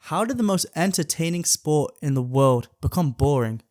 How did the most entertaining sport in the world become boring?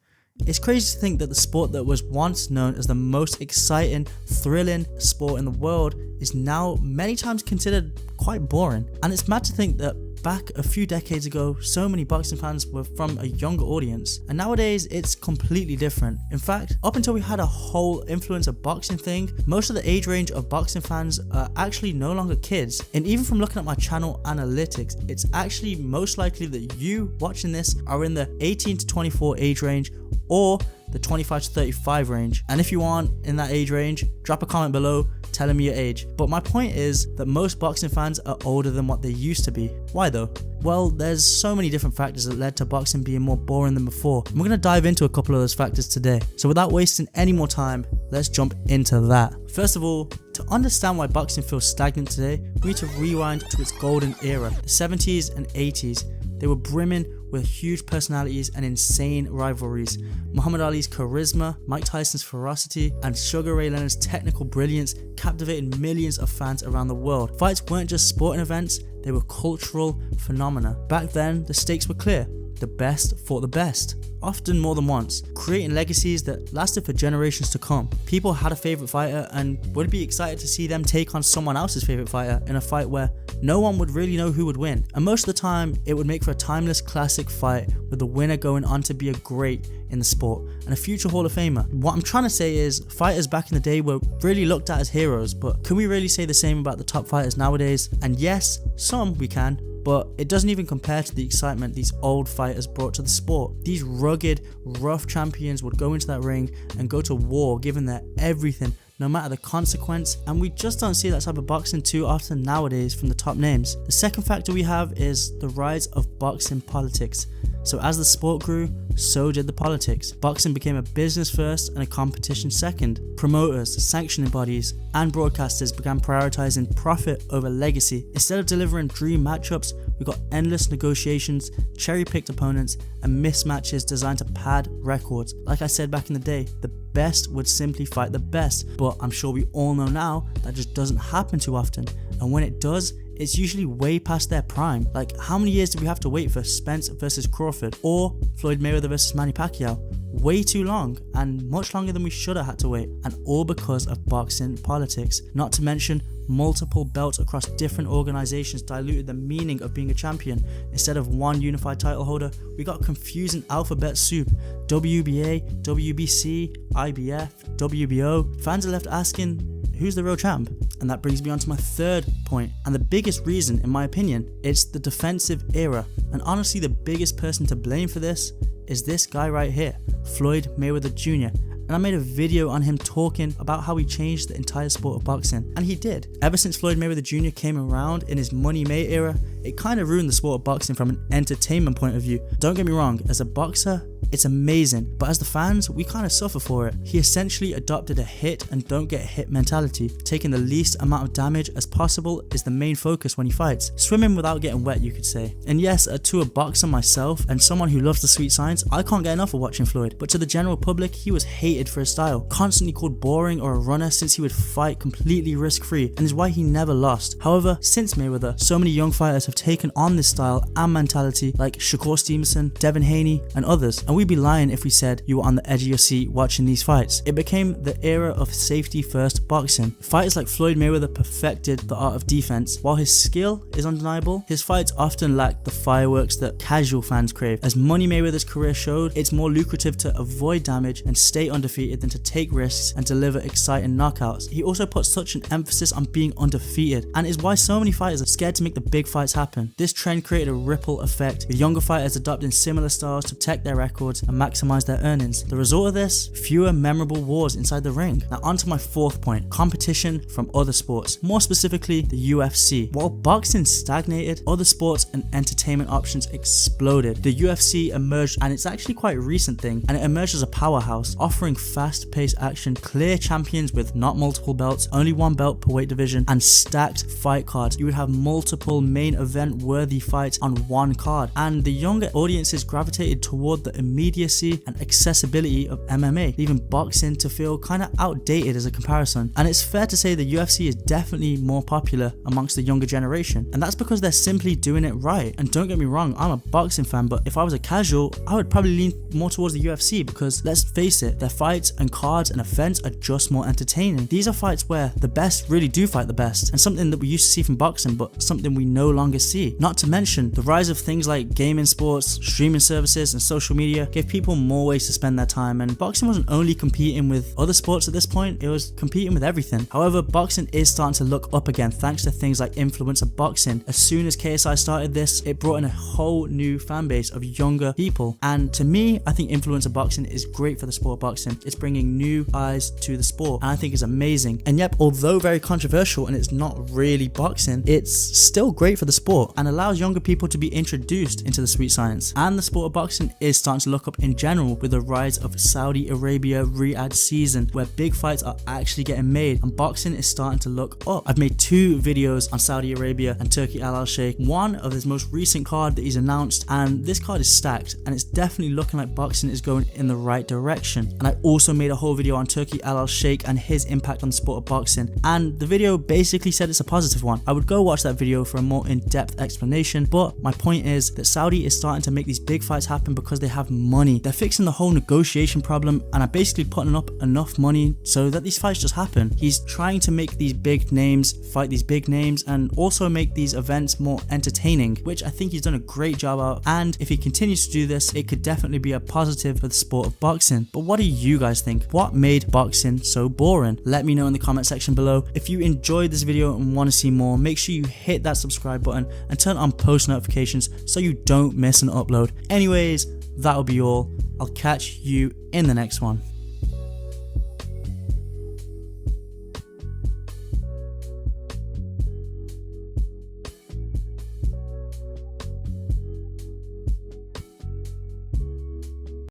It's crazy to think that the sport that was once known as the most exciting, thrilling sport in the world is now many times considered quite boring. And it's mad to think that back a few decades ago, so many boxing fans were from a younger audience, and nowadays it's completely different. In fact, up until we had a whole influencer boxing thing, most of the age range of boxing fans are actually no longer kids. And even from looking at my channel analytics, it's actually most likely that you watching this are in the 18 to 24 age range or the 25 to 35 range. And if you aren't in that age range, drop a comment below telling me your age. But my point is that most boxing fans are older than what they used to be. Why though? Well, there's so many different factors that led to boxing being more boring than before. And we're going to dive into a couple of those factors today. So without wasting any more time, let's jump into that. First of all, to understand why boxing feels stagnant today, we need to rewind to its golden era, the 70s and 80s. They were brimming with huge personalities and insane rivalries. Muhammad Ali's charisma, Mike Tyson's ferocity, and Sugar Ray Leonard's technical brilliance captivated millions of fans around the world. Fights weren't just sporting events, they were cultural phenomena. Back then, the stakes were clear. The best fought the best, often more than once, creating legacies that lasted for generations to come. People had a favourite fighter and would be excited to see them take on someone else's favourite fighter in a fight where no one would really know who would win. And most of the time, it would make for a timeless classic fight with the winner going on to be a great in the sport and a future Hall of Famer. What I'm trying to say is, fighters back in the day were really looked at as heroes, but can we really say the same about the top fighters nowadays? And yes, some we can, but it doesn't even compare to the excitement these old fighters brought to the sport. These rugged, rough champions would go into that ring and go to war, giving their everything, no matter the consequence, and we just don't see that type of boxing too often nowadays from the top names. The second factor we have is the rise of boxing politics. So as the sport grew, so did the politics. Boxing became a business first and a competition second. Promoters, sanctioning bodies, and broadcasters began prioritizing profit over legacy. Instead of delivering dream matchups, we got endless negotiations, cherry-picked opponents, and mismatches designed to pad records. Like I said back in the day, the best would simply fight the best, but I'm sure we all know now that just doesn't happen too often, and when it does, it's usually way past their prime. Like, how many years did we have to wait for Spence versus Crawford or Floyd Mayweather versus Manny Pacquiao? Way too long, and much longer than we should have had to wait, and all because of boxing politics. Not to mention, multiple belts across different organizations diluted the meaning of being a champion. Instead of one unified title holder, we got confusing alphabet soup: WBA, WBC, IBF, WBO. Fans are left asking, who's the real champ? And that brings me on to my third point, and the biggest reason, in my opinion, it's the defensive era. And honestly, the biggest person to blame for this is this guy right here, Floyd Mayweather Jr. And I made a video on him talking about how he changed the entire sport of boxing, and he did. Ever since Floyd Mayweather Jr. came around in his Money May era, it kind of ruined the sport of boxing from an entertainment point of view. Don't get me wrong, as a boxer, it's amazing, but as the fans, we kind of suffer for it. He essentially adopted a hit and don't get hit mentality. Taking the least amount of damage as possible is the main focus when he fights. Swimming without getting wet, you could say. And yes, to a boxer myself and someone who loves the sweet science, I can't get enough of watching Floyd. But to the general public, he was hated for his style, constantly called boring or a runner since he would fight completely risk-free, and is why he never lost. However, since Mayweather, so many young fighters have taken on this style and mentality, like Shakur Stevenson, Devin Haney, and others, and we'd be lying if we said you were on the edge of your seat watching these fights. It became the era of safety first boxing. Fighters like Floyd Mayweather perfected the art of defense. While his skill is undeniable, his fights often lack the fireworks that casual fans crave. As Money Mayweather's career showed, it's more lucrative to avoid damage and stay undefeated than to take risks and deliver exciting knockouts. He also put such an emphasis on being undefeated, and is why so many fighters are scared to make the big fights happen. This trend created a ripple effect, with younger fighters adopting similar styles to protect their records and maximize their earnings. The result of this, fewer memorable wars inside the ring. Now on to my fourth point, competition from other sports, more specifically the UFC. While boxing stagnated, other sports and entertainment options exploded. The UFC emerged, and it's actually quite a recent thing, and it emerged as a powerhouse, offering fast-paced action, clear champions with not multiple belts, only one belt per weight division, and stacked fight cards. You would have multiple main event event-worthy fights on one card, and the younger audiences gravitated toward the immediacy and accessibility of MMA, leaving boxing to feel kind of outdated as a comparison. And it's fair to say the UFC is definitely more popular amongst the younger generation, and that's because they're simply doing it right. And don't get me wrong, I'm a boxing fan, but if I was a casual, I would probably lean more towards the UFC because, let's face it, their fights and cards and events are just more entertaining. These are fights where the best really do fight the best, and something that we used to see from boxing but something we no longer see. Not to mention the rise of things like gaming sports, streaming services and social media gave people more ways to spend their time, and boxing wasn't only competing with other sports at this point, it was competing with everything. However, boxing is starting to look up again thanks to things like influencer boxing. As soon as KSI started this, it brought in a whole new fan base of younger people, and to me, I think influencer boxing is great for the sport of boxing. It's bringing new eyes to the sport, and I think it's amazing. And yep, although very controversial and it's not really boxing, it's still great for the sport and allows younger people to be introduced into the sweet science. And the sport of boxing is starting to look up in general with the rise of Saudi Arabia Riyadh season, where big fights are actually getting made and boxing is starting to look up. I've made 2 videos on Saudi Arabia and Turki Al Sheikh, one of his most recent card that he's announced, and this card is stacked and it's definitely looking like boxing is going in the right direction. And I also made a whole video on Turki Al Sheikh and his impact on the sport of boxing, and the video basically said it's a positive one. I would go watch that video for a more in-depth explanation, but my point is that Saudi is starting to make these big fights happen because they have money. They're fixing the whole negotiation problem and are basically putting up enough money so that these fights just happen. He's trying to make these big names fight these big names and also make these events more entertaining, which I think he's done a great job of, and if he continues to do this, it could definitely be a positive for the sport of boxing. But what do you guys think? What made boxing so boring? Let me know in the comment section below. If you enjoyed this video and want to see more, make sure you hit that subscribe button and turn on post notifications so you don't miss an upload. Anyways, that'll be all. I'll catch you in the next one.